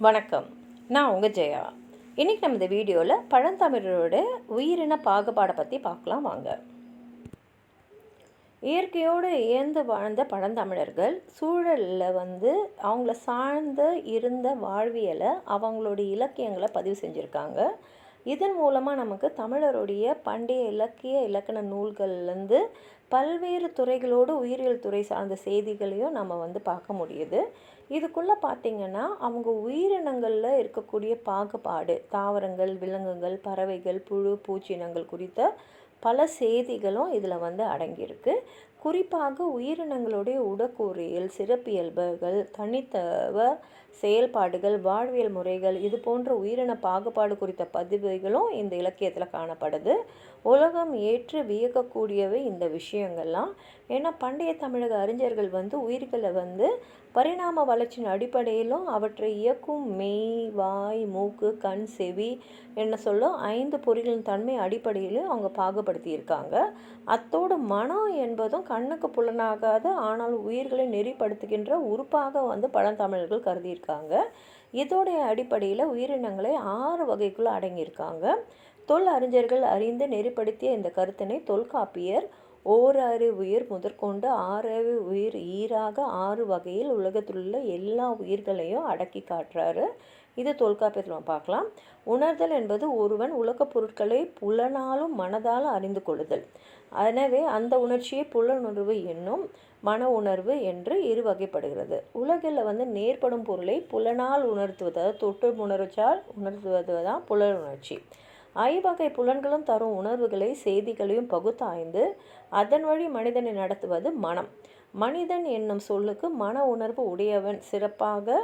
வணக்கம். நான் உங்கள் ஜெயா. இன்றைக்கி நம்ம இந்த வீடியோவில் பழந்தமிழரோட உயிரின பாகுபாடை பற்றி பார்க்கலாம் வாங்க. இயற்கையோடு இயந்து வாழ்ந்த பழந்தமிழர்கள் சூழலில் அவங்கள சார்ந்து இருந்த வாழ்வியலை அவங்களுடைய இலக்கியங்களை பதிவு செஞ்சுருக்காங்க. இதன் மூலமாக நமக்கு தமிழருடைய பண்டைய இலக்கண நூல்கள்லேருந்து பல்வேறு துறைகளோடு உயிரியல் துறை சார்ந்த செய்திகளையும் நம்ம பார்க்க முடியுது. இதுக்குள்ளே பார்த்திங்கன்னா அவங்க உயிரினங்களில் இருக்கக்கூடிய பாகுபாடு, தாவரங்கள், விலங்குகள், பறவைகள், புழு பூச்சினங்கள் குறித்த பல செய்திகளும் இதில் அடங்கியிருக்கு. குறிப்பாக உயிரினங்களுடைய உடற்கூறியல், சிறப்பியல்புகள், தனித்தவ செயல்பாடுகள், வாழ்வியல் முறைகள், இது போன்ற உயிரின பாகுபாடு குறித்த பதிவுகளும் இந்த இலக்கியத்தில் காணப்படுது. உலகம் ஏற்று வியக்கக்கூடியவை இந்த விஷயங்கள்லாம். ஏன்னா பண்டைய தமிழக அறிஞர்கள் உயிர்களை பரிணாம வளர்ச்சியின் அடிப்படையிலும் அவற்றை இயக்கும் மெய், வாய், மூக்கு, கண், செவி என்ன சொல்லும் 5 பொறிகளின் தன்மை அடிப்படையிலும் அவங்க பாகுபடுத்தியிருக்காங்க. அத்தோடு மனம் என்பதும் கண்ணுக்கு புலனாகாத ஆனால் உயிர்களை நெறிப்படுத்துகின்ற உறுப்பாக பழந்தமிழர்கள் கருதியிருக்காங்க. இதோடைய அடிப்படையில் உயிரினங்களை 6 வகைக்குள்ளே அடங்கியிருக்காங்க. தொல் அறிஞர்கள் அறிந்து நெறிப்படுத்திய இந்த கருத்தினை தொல்காப்பியர் ஓரறிவு உயிர் முதற்கொண்டு 6 உயிர் ஈராக 6 வகையில் உலகத்தில் உள்ள எல்லா உயிர்களையும் அடக்கி காட்டுறாரு. இது தொல்காப்பியத்தில் நம்ம பார்க்கலாம். உணர்தல் என்பது ஒருவன் உலகப் பொருட்களை புலனாலும் மனதாலும் அறிந்து கொள்ளுதல். எனவே அந்த உணர்ச்சியை புலனுணர்வு என்னும் மன உணர்வு என்று 2 வகைப்படுகிறது. உலகில் நேர்படும் பொருளை புலனால் உணர்த்துவது, தொட்டு உணர்ச்சால் உணர்த்துவது தான் புலனுணர்ச்சி. 5 வகை புலன்களும் தரும் உணர்வுகளை செய்திகளையும் பகுத்தாய்ந்து அதன் வழி மனிதனை நடத்துவது மனம். மனிதன் என்னும் சொல்லுக்கு மன உணர்வு உடையவன் சிறப்பாக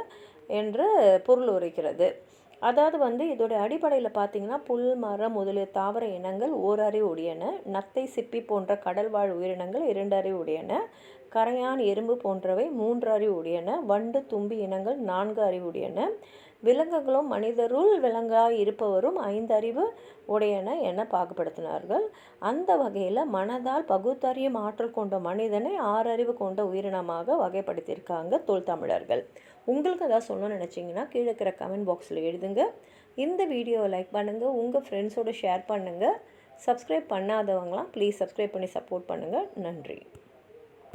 என்று பொருள் உரைக்கிறது. அதாவது இதோட அடிப்படையில் பார்த்திங்கன்னா புல், மரம் முதலிய தாவர இனங்கள் ஓரறிவு உடையன. நத்தை, சிப்பி போன்ற கடல்வாழ் உயிரினங்கள் 2 அறிவு உடையன. கரையான், எறும்பு போன்றவை 3 அறிவு உடையன. வண்டு, தும்பி இனங்கள் 4 அறிவு உடையன. விலங்குகளும் மனிதருள் விலங்காய் இருப்பவரும் 5 அறிவு உடையன என பாகுபடுத்தினார்கள். அந்த வகையில் மனதால் பகுத்தறியும் ஆற்றல் கொண்ட மனிதனை 6 அறிவு கொண்ட உயிரினமாக வகைப்படுத்தியிருக்காங்க தொல் தமிழர்கள். உங்களுக்கு ஏதாவது சொல்லணும்னு நினச்சிங்கன்னா கீழே இருக்கிற கமெண்ட் பாக்ஸில் எழுதுங்க. இந்த வீடியோவை லைக் பண்ணுங்கள், உங்கள் ஃப்ரெண்ட்ஸோடு ஷேர் பண்ணுங்கள். சப்ஸ்கிரைப் பண்ணாதவங்களாம் ப்ளீஸ் சப்ஸ்கிரைப் பண்ணி சப்போர்ட் பண்ணுங்கள். நன்றி.